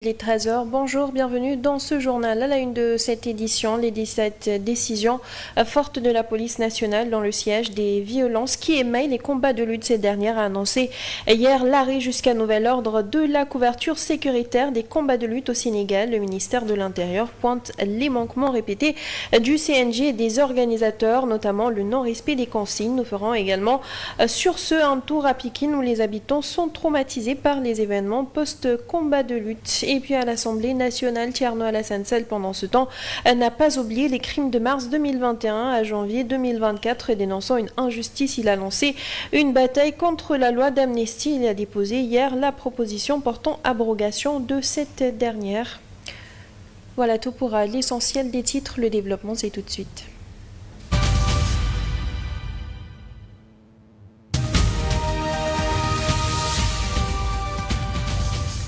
Il est 13h, bonjour, bienvenue dans ce journal. À la une de cette édition, les 17 décisions fortes de la police nationale dans le siège des violences qui émaillent les combats de lutte. Cette dernière a annoncé hier l'arrêt jusqu'à nouvel ordre de la couverture sécuritaire des combats de lutte au Sénégal. Le ministère de l'Intérieur pointe les manquements répétés du CNG et des organisateurs, notamment le non-respect des consignes. Nous ferons également sur ce un tour à Pikine où les habitants sont traumatisés par les événements post-combat de lutte. Et puis à l'Assemblée nationale, Thierno Alassane Sall, pendant ce temps, n'a pas oublié les crimes de mars 2021 à janvier 2024. Dénonçant une injustice, il a lancé une bataille contre la loi d'amnistie. Il a déposé hier la proposition portant abrogation de cette dernière. Voilà tout pour l'essentiel des titres. Le développement, c'est tout de suite.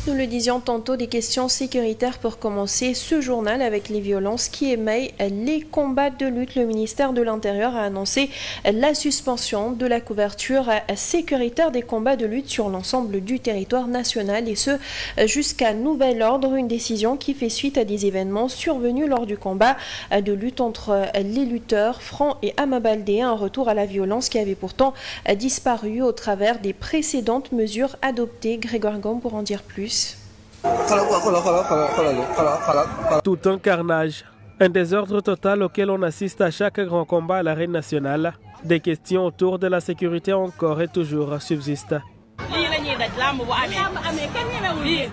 Nous le disions tantôt, des questions sécuritaires pour commencer ce journal avec les violences qui émaillent les combats de lutte. Le ministère de l'Intérieur a annoncé la suspension de la couverture sécuritaire des combats de lutte sur l'ensemble du territoire national et ce jusqu'à nouvel ordre. Une décision qui fait suite à des événements survenus lors du combat de lutte entre les lutteurs Franc et Ama Baldé, un retour à la violence qui avait pourtant disparu au travers des précédentes mesures adoptées. Grégoire Gomme pour en dire plus. Tout un carnage, un désordre total auquel on assiste à chaque grand combat à l'arène nationale. Des questions autour de la sécurité encore et toujours subsistent.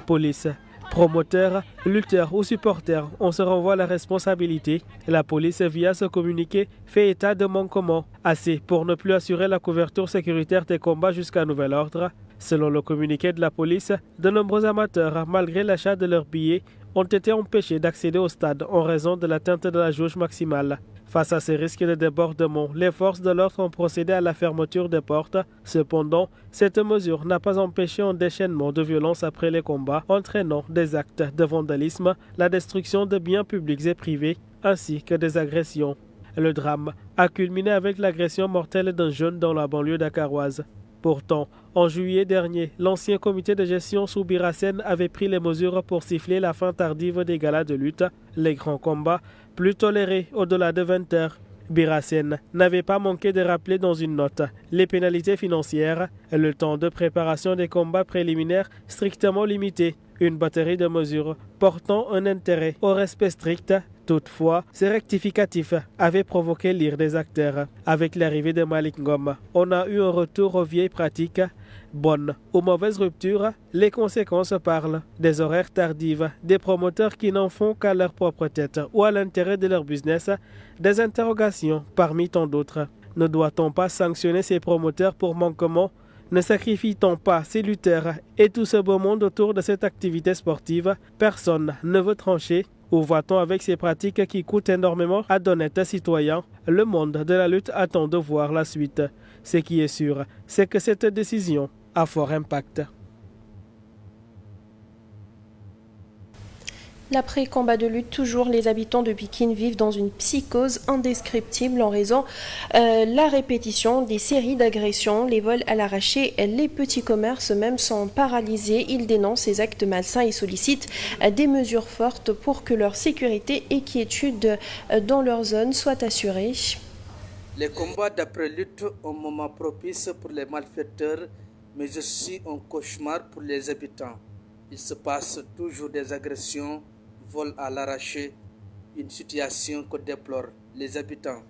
Police, promoteurs, lutteurs ou supporters, on se renvoie la responsabilité. La police, via ce communiqué, fait état de manquements. Assez pour ne plus assurer la couverture sécuritaire des combats jusqu'à nouvel ordre. Selon le communiqué de la police, de nombreux amateurs, malgré l'achat de leurs billets, ont été empêchés d'accéder au stade en raison de l'atteinte de la jauge maximale. Face à ces risques de débordement, les forces de l'ordre ont procédé à la fermeture des portes. Cependant, cette mesure n'a pas empêché un déchaînement de violence après les combats, entraînant des actes de vandalisme, la destruction de biens publics et privés, ainsi que des agressions. Le drame a culminé avec l'agression mortelle d'un jeune dans la banlieue dakaroise. Pourtant, en juillet dernier, l'ancien comité de gestion sous Birassène avait pris les mesures pour siffler la fin tardive des galas de lutte, les grands combats, plus tolérés au-delà de 20 heures. Birassène n'avait pas manqué de rappeler dans une note les pénalités financières, le temps de préparation des combats préliminaires strictement limité, une batterie de mesures portant un intérêt au respect strict. Toutefois, ces rectificatifs avaient provoqué l'ire des acteurs. Avec l'arrivée de Malick Ngom, on a eu un retour aux vieilles pratiques. Bonne ou mauvaise rupture, les conséquences parlent. Des horaires tardifs, des promoteurs qui n'en font qu'à leur propre tête ou à l'intérêt de leur business, des interrogations parmi tant d'autres. Ne doit-on pas sanctionner ces promoteurs pour manquement? Ne sacrifie-t-on pas ces lutteurs et tout ce beau monde autour de cette activité sportive? Personne ne veut trancher. Où va-t-on avec ces pratiques qui coûtent énormément à d'honnêtes citoyens? Le monde de la lutte attend de voir la suite. Ce qui est sûr, c'est que cette décision a fort impact. L'après-combat de lutte, toujours, les habitants de Pikine vivent dans une psychose indescriptible en raison de la répétition des séries d'agressions, les vols à l'arraché, les petits commerces même sont paralysés. Ils dénoncent ces actes malsains et sollicitent des mesures fortes pour que leur sécurité et quiétude dans leur zone soient assurées. Les combats d'après-lutte sont un moment propice pour les malfaiteurs, mais aussi un cauchemar pour les habitants. Il se passe toujours des agressions, vol à l'arraché, une situation que déplorent les habitants.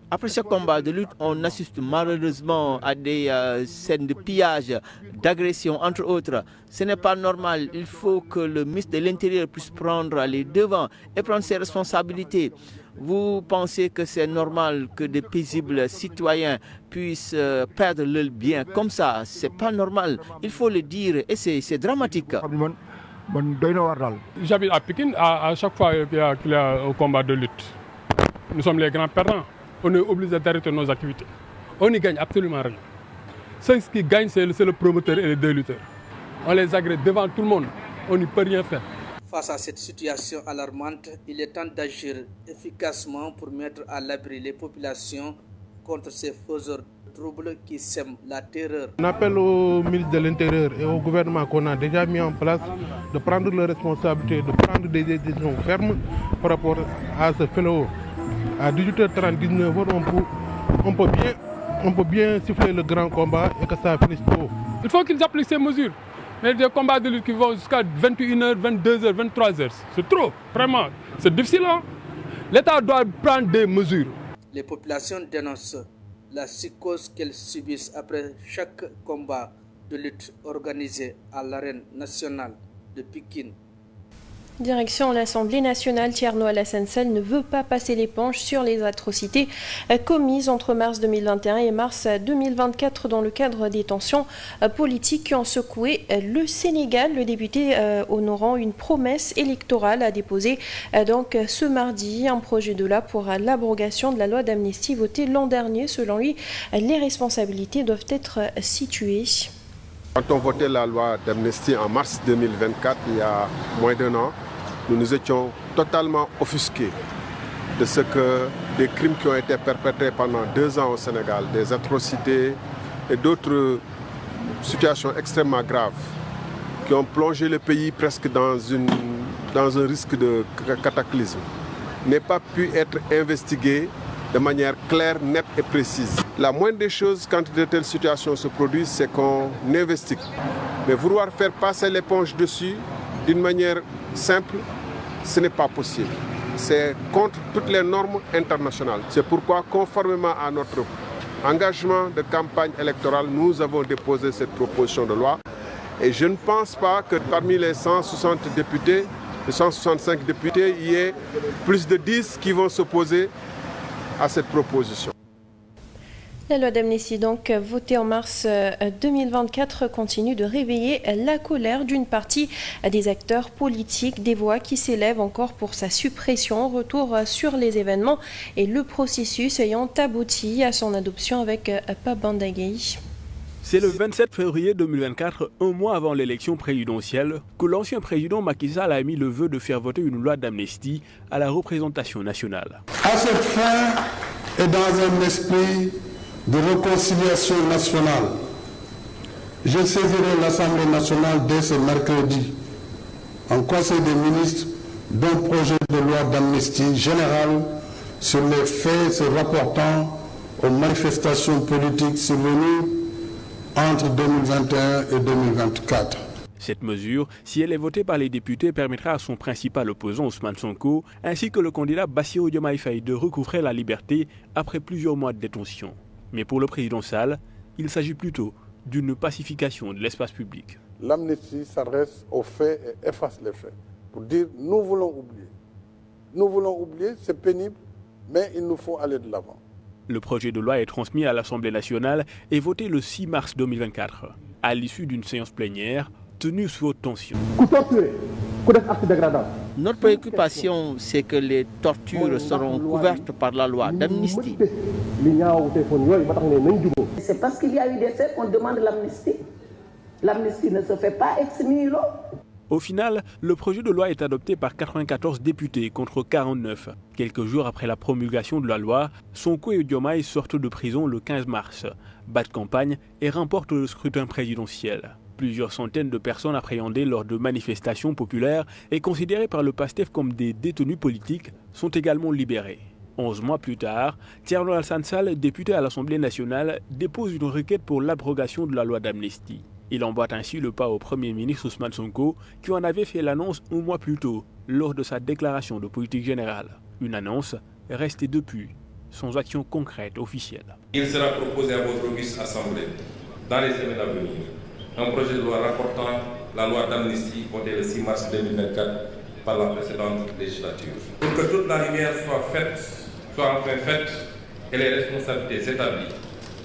Après ce combat de lutte, on assiste malheureusement à des scènes de pillage, d'agression, entre autres. Ce n'est pas normal. Il faut que le ministre de l'Intérieur puisse prendre les devants et prendre ses responsabilités. Vous pensez que c'est normal que des paisibles citoyens puissent perdre leur bien comme ça? C'est pas normal. Il faut le dire et c'est dramatique. J'habite à Pikine, à chaque fois qu'il y a un combat de lutte. Nous sommes les grands perdants. On est obligé d'arrêter nos activités. On n'y gagne absolument rien. Ce qui gagne, c'est le promoteur et les deux lutteurs. On les agresse devant tout le monde. On n'y peut rien faire. Face à cette situation alarmante, il est temps d'agir efficacement pour mettre à l'abri les populations contre ces faiseurs trouble qui sème la terreur. On appelle au ministre de l'Intérieur et au gouvernement qu'on a déjà mis en place de prendre leurs responsabilités, de prendre des décisions fermes par rapport à ce fléau. À 18h30, 19h, on peut bien siffler le grand combat et que ça finisse tôt. Il faut qu'ils appliquent ces mesures. Mais des combats de lutte qui vont jusqu'à 21h, 22h, 23h, c'est trop, vraiment. C'est difficile. Hein? L'État doit prendre des mesures. Les populations dénoncent la psychose qu'elles subissent après chaque combat de lutte organisé à l'arène nationale de Pékin. Direction l'Assemblée nationale, Thierno Alassane Sall ne veut pas passer l'éponge sur les atrocités commises entre mars 2021 et mars 2024 dans le cadre des tensions politiques qui ont secoué le Sénégal. Le député honorant une promesse électorale a déposé donc ce mardi un projet de loi pour l'abrogation de la loi d'amnistie votée l'an dernier. Selon lui, les responsabilités doivent être situées. Quand on votait la loi d'amnistie en mars 2024, il y a moins d'un an, nous nous étions totalement offusqués de ce que des crimes qui ont été perpétrés pendant 2 ans au Sénégal, des atrocités et d'autres situations extrêmement graves qui ont plongé le pays presque dans un risque de cataclysme, n'aient pas pu être investigués de manière claire, nette et précise. La moindre des choses quand de telles situations se produisent, c'est qu'on investigue. Mais vouloir faire passer l'éponge dessus d'une manière simple, ce n'est pas possible. C'est contre toutes les normes internationales. C'est pourquoi, conformément à notre engagement de campagne électorale, nous avons déposé cette proposition de loi. Et je ne pense pas que parmi les 160 députés, les 165 députés, il y ait plus de 10 qui vont s'opposer à cette proposition. La loi d'amnistie, donc votée en mars 2024, continue de réveiller la colère d'une partie des acteurs politiques, des voix qui s'élèvent encore pour sa suppression. Retour sur les événements et le processus ayant abouti à son adoption avec Pape Bandagaï. C'est le 27 février 2024, un mois avant l'élection présidentielle, que l'ancien président Macky Sall a émis le vœu de faire voter une loi d'amnistie à la représentation nationale. À cette fin et dans un esprit de réconciliation nationale, je saisirai l'Assemblée nationale dès ce mercredi en Conseil des ministres d'un projet de loi d'amnistie générale sur les faits se rapportant aux manifestations politiques survenues entre 2021 et 2024. Cette mesure, si elle est votée par les députés, permettra à son principal opposant Ousmane Sonko ainsi que le candidat Bassirou Diomaye Faye de recouvrer la liberté après plusieurs mois de détention. Mais pour le président Sall, il s'agit plutôt d'une pacification de l'espace public. L'amnistie s'adresse aux faits et efface les faits. Pour dire nous voulons oublier. Nous voulons oublier, c'est pénible, mais il nous faut aller de l'avant. Le projet de loi est transmis à l'Assemblée nationale et voté le 6 mars 2024, à l'issue d'une séance plénière tenue sous haute tension. Notre préoccupation, c'est que les tortures seront couvertes par la loi d'amnistie. C'est parce qu'il y a eu des faits qu'on demande l'amnistie. L'amnistie ne se fait pas ex nihilo. Au final, le projet de loi est adopté par 94 députés contre 49. Quelques jours après la promulgation de la loi, Sonko et Diomaye sortent de prison le 15 mars, battent campagne et remportent le scrutin présidentiel. Plusieurs centaines de personnes appréhendées lors de manifestations populaires et considérées par le PASTEF comme des détenus politiques sont également libérées. 11 mois plus tard, Thierno Alassane Sall, député à l'Assemblée nationale, dépose une requête pour l'abrogation de la loi d'amnistie. Il emboîte ainsi le pas au Premier ministre Ousmane Sonko, qui en avait fait l'annonce un mois plus tôt, lors de sa déclaration de politique générale. Une annonce restée depuis, sans action concrète officielle. Il sera proposé à votre auguste Assemblée, dans les semaines à venir, un projet de loi rapportant la loi d'amnistie votée le 6 mars 2024 par la précédente législature. Pour que toute la lumière soit enfin faite et les responsabilités établies,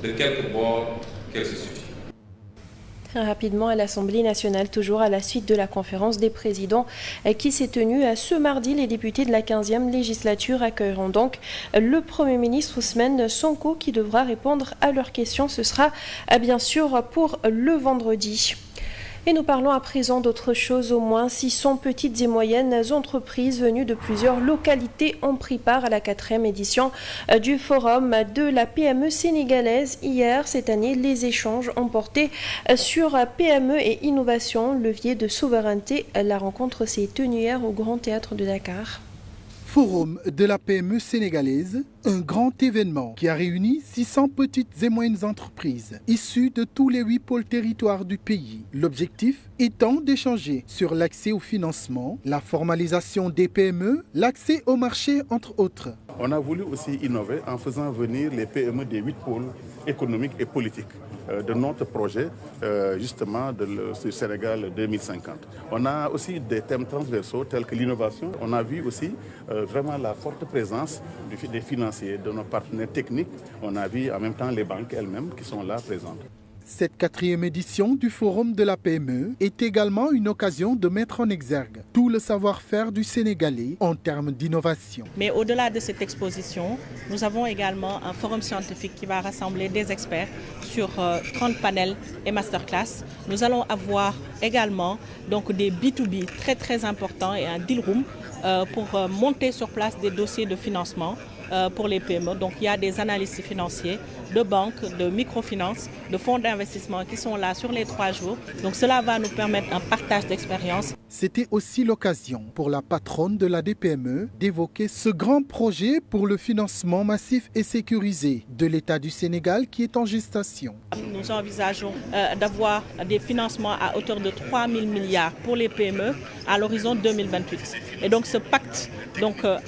de quelque bord qu'elles se situent. Rapidement à l'Assemblée nationale, toujours à la suite de la conférence des présidents qui s'est tenue ce mardi, les députés de la 15e législature accueilleront donc le Premier ministre Ousmane Sonko qui devra répondre à leurs questions. Ce sera bien sûr pour le vendredi. Et nous parlons à présent d'autre chose. Au moins 600 petites et moyennes entreprises venues de plusieurs localités ont pris part à la 4e édition du Forum de la PME sénégalaise. Hier, cette année, les échanges ont porté sur PME et innovation, levier de souveraineté. La rencontre s'est tenue hier au Grand Théâtre de Dakar. Forum de la PME sénégalaise, un grand événement qui a réuni 600 petites et moyennes entreprises issues de tous les 8 pôles territoires du pays. L'objectif étant d'échanger sur l'accès au financement, la formalisation des PME, l'accès au marché, entre autres. On a voulu aussi innover en faisant venir les PME des 8 pôles économiques et politiques de notre projet, justement, du Sénégal 2050. On a aussi des thèmes transversaux tels que l'innovation. On a vu aussi vraiment la forte présence des financiers, de nos partenaires techniques. On a vu en même temps les banques elles-mêmes qui sont là présentes. Cette 4e édition du Forum de la PME est également une occasion de mettre en exergue tout le savoir-faire du Sénégalais en termes d'innovation. Mais au-delà de cette exposition, nous avons également un forum scientifique qui va rassembler des experts sur 30 panels et masterclass. Nous allons avoir également donc, des B2B très importants et un deal room pour monter sur place des dossiers de financement pour les PME. Donc il y a des analystes financiers, de banques, de microfinance, de fonds d'investissement qui sont là sur les 3 jours. Donc cela va nous permettre un partage d'expérience. C'était aussi l'occasion pour la patronne de la DPME d'évoquer ce grand projet pour le financement massif et sécurisé de l'État du Sénégal qui est en gestation. Nous envisageons d'avoir des financements à hauteur de 3 000 milliards pour les PME à l'horizon 2028. Et donc ce pacte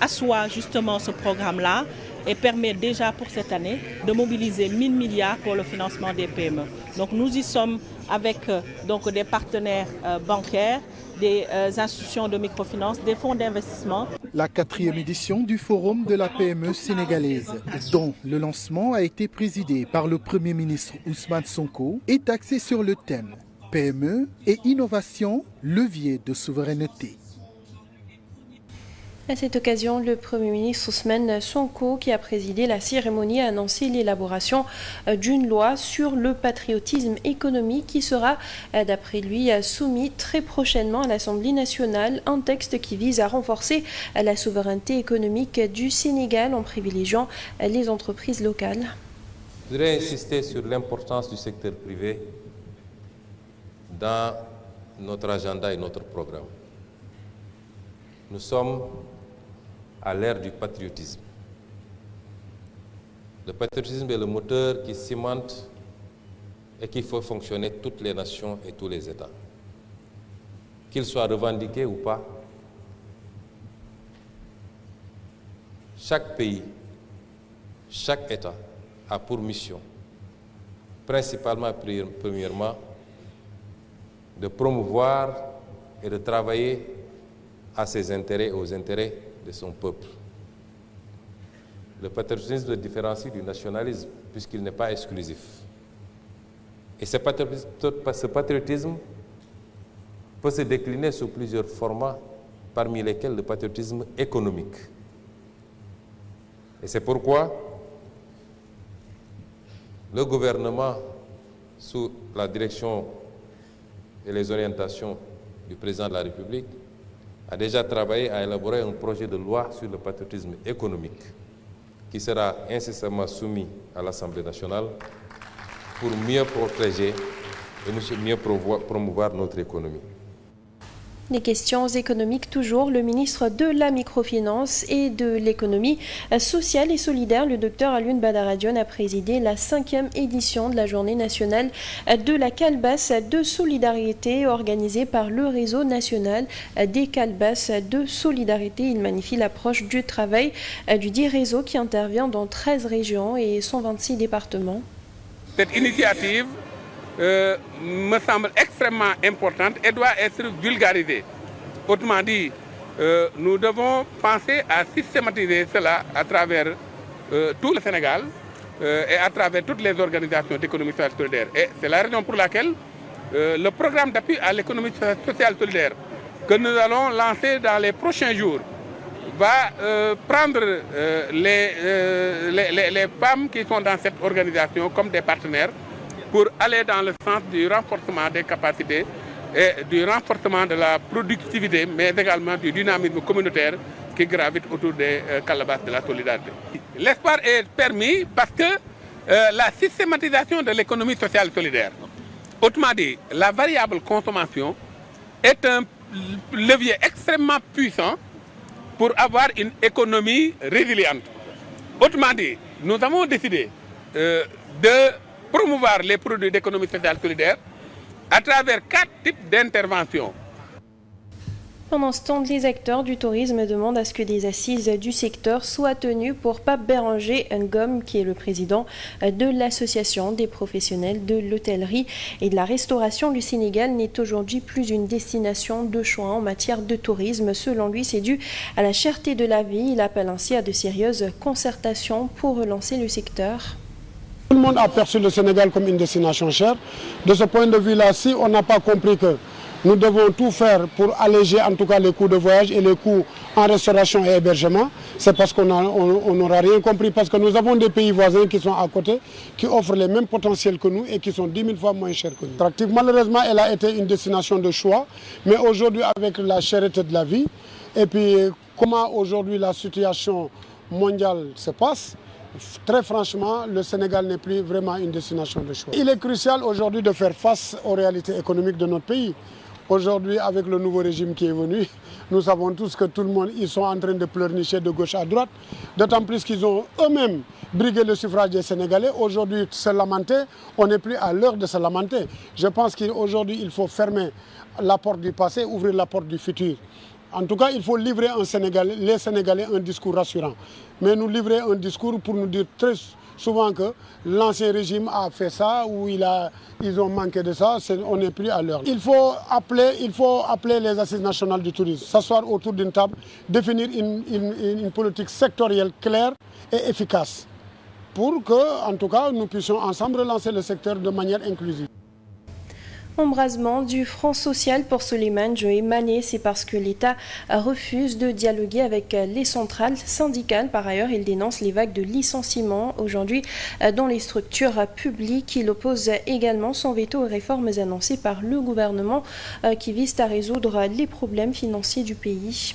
assoit justement ce programme-là et permet déjà pour cette année de mobiliser 1 000 milliards pour le financement des PME. Donc nous y sommes avec des partenaires bancaires, des institutions de microfinance, des fonds d'investissement. La 4e édition du Forum de la PME sénégalaise, dont le lancement a été présidé par le Premier ministre Ousmane Sonko, est axé sur le thème PME et innovation, levier de souveraineté. À cette occasion, le Premier ministre Ousmane Sonko, qui a présidé la cérémonie, a annoncé l'élaboration d'une loi sur le patriotisme économique qui sera, d'après lui, soumis très prochainement à l'Assemblée nationale. Un texte qui vise à renforcer la souveraineté économique du Sénégal en privilégiant les entreprises locales. Je voudrais insister sur l'importance du secteur privé dans notre agenda et notre programme. Nous sommes à l'ère du patriotisme. Le patriotisme est le moteur qui cimente et qui fait fonctionner toutes les nations et tous les États. Qu'ils soient revendiqués ou pas, chaque pays, chaque État a pour mission, principalement, premièrement, de promouvoir et de travailler à ses intérêts et aux intérêts de son peuple. Le patriotisme se différencie du nationalisme puisqu'il n'est pas exclusif. Et ce patriotisme peut se décliner sous plusieurs formats, parmi lesquels le patriotisme économique. Et c'est pourquoi le gouvernement, sous la direction et les orientations du président de la République, a déjà travaillé à élaborer un projet de loi sur le patriotisme économique qui sera incessamment soumis à l'Assemblée nationale pour mieux protéger et mieux promouvoir notre économie. Les questions économiques toujours, le ministre de la Microfinance et de l'économie sociale et solidaire, le Dr Alioune Badara Dione, a présidé la 5e édition de la Journée nationale de la calebasse de solidarité organisée par le réseau national des calebasses de solidarité. Il magnifie l'approche du travail du dit réseau qui intervient dans 13 régions et 126 départements. Cette initiative me semble extrêmement importante et doit être vulgarisée. Autrement dit, nous devons penser à systématiser cela à travers tout le Sénégal et à travers toutes les organisations d'économie sociale solidaire. Et c'est la raison pour laquelle le programme d'appui à l'économie sociale solidaire que nous allons lancer dans les prochains jours va prendre les femmes qui sont dans cette organisation comme des partenaires pour aller dans le sens du renforcement des capacités et du renforcement de la productivité, mais également du dynamisme communautaire qui gravite autour des calebasses de la solidarité. L'espoir est permis parce que la systématisation de l'économie sociale solidaire, autrement dit, la variable consommation, est un levier extrêmement puissant pour avoir une économie résiliente. Autrement dit, nous avons décidé de promouvoir les produits d'économie sociale solidaire à travers 4 types d'interventions. Pendant ce temps, les acteurs du tourisme demandent à ce que des assises du secteur soient tenues pour Pape Béranger Ngom, qui est le président de l'association des professionnels de l'hôtellerie et de la restauration. Le Sénégal n'est aujourd'hui plus une destination de choix en matière de tourisme. Selon lui, c'est dû à la cherté de la vie. Il appelle ainsi à de sérieuses concertations pour relancer le secteur. Tout le monde a perçu le Sénégal comme une destination chère. De ce point de vue-là, si on n'a pas compris que nous devons tout faire pour alléger en tout cas les coûts de voyage et les coûts en restauration et hébergement, c'est parce qu'on n'aura rien compris. Parce que nous avons des pays voisins qui sont à côté, qui offrent les mêmes potentiels que nous et qui sont 10 000 fois moins chers que nous. Malheureusement, elle a été une destination de choix, mais aujourd'hui avec la cherté de la vie, et puis comment aujourd'hui la situation mondiale se passe, très franchement, le Sénégal n'est plus vraiment une destination de choix. Il est crucial aujourd'hui de faire face aux réalités économiques de notre pays. Aujourd'hui, avec le nouveau régime qui est venu, nous savons tous que tout le monde, ils sont en train de pleurnicher de gauche à droite. D'autant plus qu'ils ont eux-mêmes brigué le suffrage des Sénégalais. Aujourd'hui, se lamenter, on n'est plus à l'heure de se lamenter. Je pense qu'aujourd'hui, il faut fermer la porte du passé, ouvrir la porte du futur. En tout cas, il faut livrer les Sénégalais un discours rassurant. Mais nous livrer un discours pour nous dire très souvent que l'ancien régime a fait ça ou ils ont manqué de ça, on n'est plus à l'heure. Il faut appeler les assises nationales du tourisme, s'asseoir autour d'une table, définir une politique sectorielle claire et efficace pour que, en tout cas, nous puissions ensemble relancer le secteur de manière inclusive. Embrasement du Front social pour Souleymane Joël Mané, c'est parce que l'État refuse de dialoguer avec les centrales syndicales. Par ailleurs, il dénonce les vagues de licenciements aujourd'hui dans les structures publiques. Il oppose également son veto aux réformes annoncées par le gouvernement qui visent à résoudre les problèmes financiers du pays.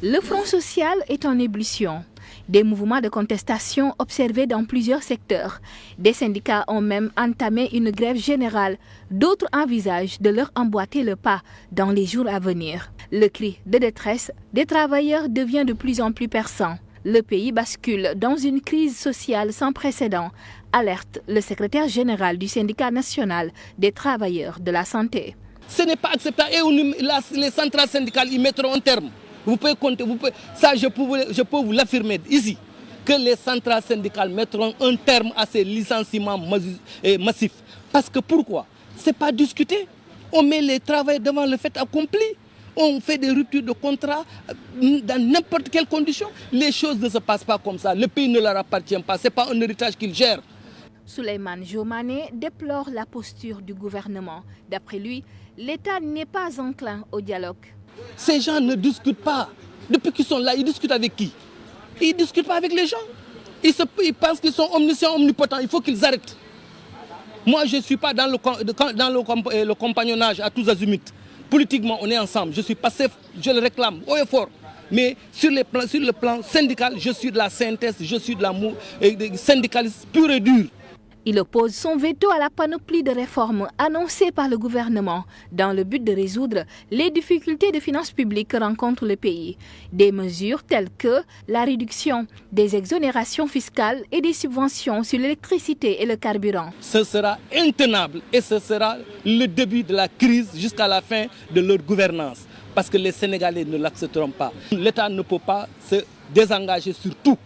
Le Front social est en ébullition. Des mouvements de contestation observés dans plusieurs secteurs. Des syndicats ont même entamé une grève générale. D'autres envisagent de leur emboîter le pas dans les jours à venir. Le cri de détresse des travailleurs devient de plus en plus perçant. Le pays bascule dans une crise sociale sans précédent, alerte le secrétaire général du syndicat national des travailleurs de la santé. Ce n'est pas acceptable et les centrales syndicales y mettront un terme. Vous pouvez compter, ça je peux vous l'affirmer ici, que les centrales syndicales mettront un terme à ces licenciements massifs. Parce que pourquoi? Ce n'est pas discuté. On met les travailleurs devant le fait accompli. On fait des ruptures de contrat dans n'importe quelle condition. Les choses ne se passent pas comme ça. Le pays ne leur appartient pas. Ce n'est pas un héritage qu'ils gèrent. Souleymane Joël Mané déplore la posture du gouvernement. D'après lui, l'État n'est pas enclin au dialogue. Ces gens ne discutent pas. Depuis qu'ils sont là, ils discutent avec qui? Ils ne discutent pas avec les gens. Ils pensent qu'ils sont omniscients, omnipotents. Il faut qu'ils arrêtent. Moi, je ne suis pas dans le compagnonnage à tous azimuts. Politiquement, on est ensemble. Je suis passif, je le réclame haut et fort. Mais sur le plan syndical, je suis de la synthèse, je suis de l'amour syndicaliste pur et dur. Il oppose son veto à la panoplie de réformes annoncées par le gouvernement dans le but de résoudre les difficultés de finances publiques que rencontre le pays. Des mesures telles que la réduction des exonérations fiscales et des subventions sur l'électricité et le carburant. Ce sera intenable et ce sera le début de la crise jusqu'à la fin de leur gouvernance. Parce que les Sénégalais ne l'accepteront pas. L'État ne peut pas se désengager sur tout.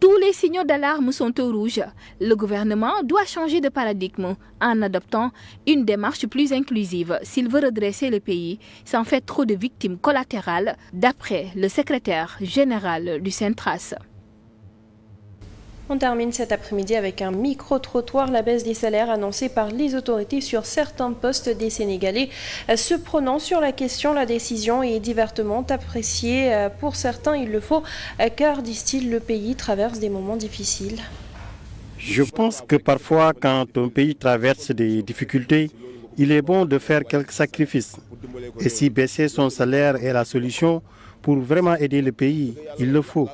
Tous les signaux d'alarme sont au rouge. Le gouvernement doit changer de paradigme en adoptant une démarche plus inclusive s'il veut redresser le pays sans faire trop de victimes collatérales, d'après le secrétaire général du Centras. On termine cet après-midi avec un micro-trottoir, la baisse des salaires annoncée par les autorités sur certains postes des Sénégalais. Se prononce sur la question, la décision est diversement appréciée. Pour certains, il le faut, car, disent-ils, le pays traverse des moments difficiles. Je pense que parfois, quand un pays traverse des difficultés, il est bon de faire quelques sacrifices. Et si baisser son salaire est la solution pour vraiment aider le pays, il le faut.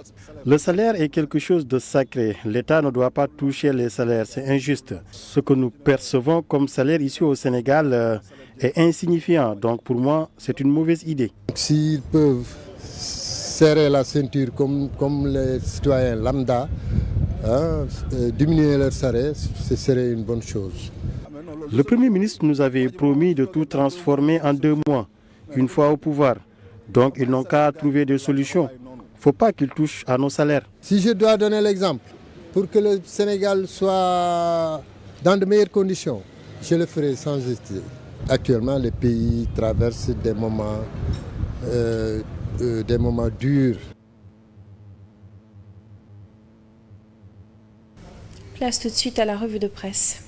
Le salaire est quelque chose de sacré. L'État ne doit pas toucher les salaires, c'est injuste. Ce que nous percevons comme salaire ici au Sénégal est insignifiant. Donc pour moi, c'est une mauvaise idée. S'ils peuvent serrer la ceinture comme les citoyens lambda, diminuer leur salaire, ce serait une bonne chose. Le Premier ministre nous avait promis de tout transformer en 2 mois, une fois au pouvoir. Donc ils n'ont qu'à trouver des solutions. Il ne faut pas qu'ils touchent à nos salaires. Si je dois donner l'exemple, pour que le Sénégal soit dans de meilleures conditions, je le ferai sans hésiter. Actuellement, le pays traverse des moments durs. Place tout de suite à la revue de presse.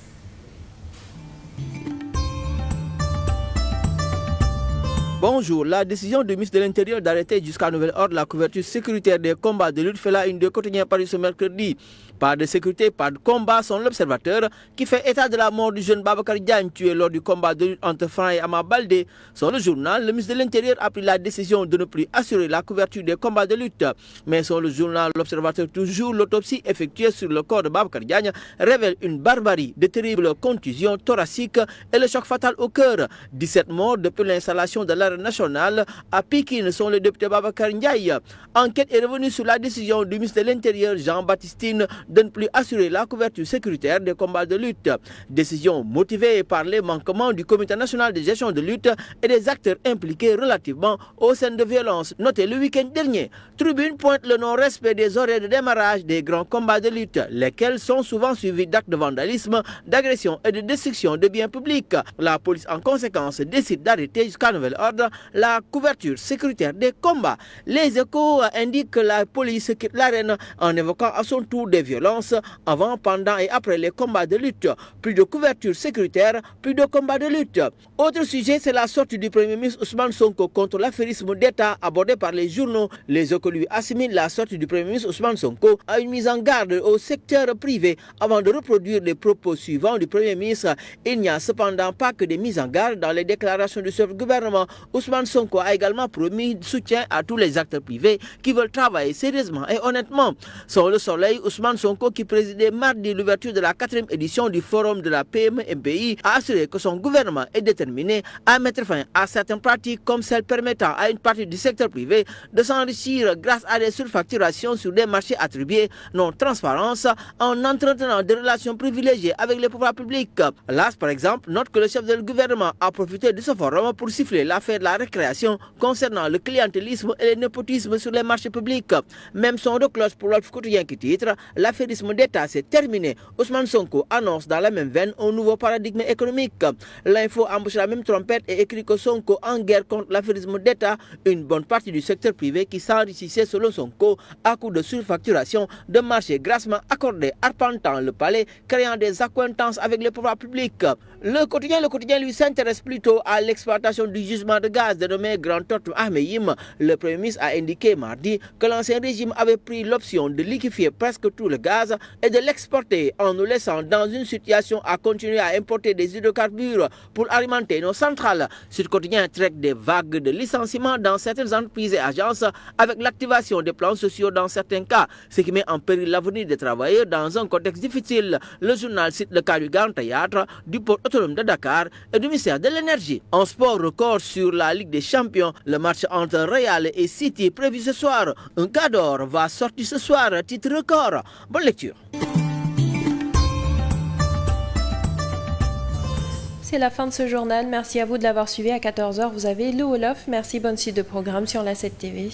Bonjour, la décision du ministre de l'Intérieur d'arrêter jusqu'à nouvel ordre la couverture sécuritaire des combats de lutte fait la une de quotidien paru ce mercredi. Pas de sécurité, pas de combat, sont l'Observateur qui fait état de la mort du jeune Babacar Diagne tué lors du combat de lutte entre Franc et Ama Baldé. Sur le journal, le ministre de l'Intérieur a pris la décision de ne plus assurer la couverture des combats de lutte. Mais sur le journal, l'Observateur toujours, l'autopsie effectuée sur le corps de Babacar Diagne révèle une barbarie, de terribles contusions thoraciques et le choc fatal au cœur. 17 morts depuis l'installation de l'arène nationale à Pikine sont le député Babacar Ndiaye. Enquête est revenue sur la décision du ministre de l'Intérieur Jean-Baptiste Tine de ne plus assurer la couverture sécuritaire des combats de lutte. Décision motivée par les manquements du Comité national de gestion de lutte et des acteurs impliqués relativement aux scènes de violence. Notez le week-end dernier, Tribune pointe le non-respect des horaires de démarrage des grands combats de lutte, lesquels sont souvent suivis d'actes de vandalisme, d'agression et de destruction de biens publics. La police en conséquence décide d'arrêter jusqu'à nouvel ordre la couverture sécuritaire des combats. Les Échos indiquent que la police quitte l'arène en évoquant à son tour des violences avant, pendant et après les combats de lutte. Plus de couverture sécuritaire, plus de combats de lutte. Autre sujet, c'est la sortie du Premier ministre Ousmane Sonko contre l'affairisme d'État abordé par les journaux. Les Échos lui assimilent la sortie du Premier ministre Ousmane Sonko à une mise en garde au secteur privé avant de reproduire les propos suivants du Premier ministre. Il n'y a cependant pas que des mises en garde dans les déclarations du chef du gouvernement. Ousmane Sonko a également promis soutien à tous les acteurs privés qui veulent travailler sérieusement et honnêtement. Sur le Soleil, Ousmane Sonko, qui présidait mardi l'ouverture de la 4e édition du Forum de la PME-MPI, a assuré que son gouvernement est déterminé à mettre fin à certaines pratiques comme celles permettant à une partie du secteur privé de s'enrichir grâce à des surfacturations sur des marchés attribués non transparence en entretenant des relations privilégiées avec les pouvoirs publics. L'AS, par exemple, note que le chef du gouvernement a profité de ce forum pour siffler l'affaire de la récréation concernant le clientélisme et le népotisme sur les marchés publics. Même son de cloche pour l'Obs quotidien qui titre « L'affairisme d'État s'est terminé ». Ousmane Sonko annonce dans la même veine un nouveau paradigme économique. L'info embauche la même trompette et écrit que Sonko en guerre contre l'affairisme d'État, une bonne partie du secteur privé qui s'enrichissait selon Sonko à coup de surfacturation de marchés grassement accordés arpentant le palais, créant des accointances avec les pouvoirs publics. Le quotidien lui s'intéresse plutôt à l'exploitation du gisement de gaz dénommé Grand Tortue Ahmeyim. Le Premier ministre a indiqué mardi que l'ancien régime avait pris l'option de liquéfier presque tout le gaz et de l'exporter en nous laissant dans une situation à continuer à importer des hydrocarbures pour alimenter nos centrales. Sud Quotidien traite des vagues de licenciements dans certaines entreprises et agences avec l'activation des plans sociaux dans certains cas, ce qui met en péril l'avenir des travailleurs dans un contexte difficile. Le journal cite le cas du Grand Théâtre, du port autonome de Dakar et du ministère de l'Énergie. En sport record sur la Ligue des Champions, le match entre Real et City prévu ce soir. Un cadre va sortir ce soir, titre record. Bonne lecture. C'est la fin de ce journal. Merci à vous de l'avoir suivi. À 14h, vous avez le Wolof. Merci, bonne suite de programme sur la 7 TV.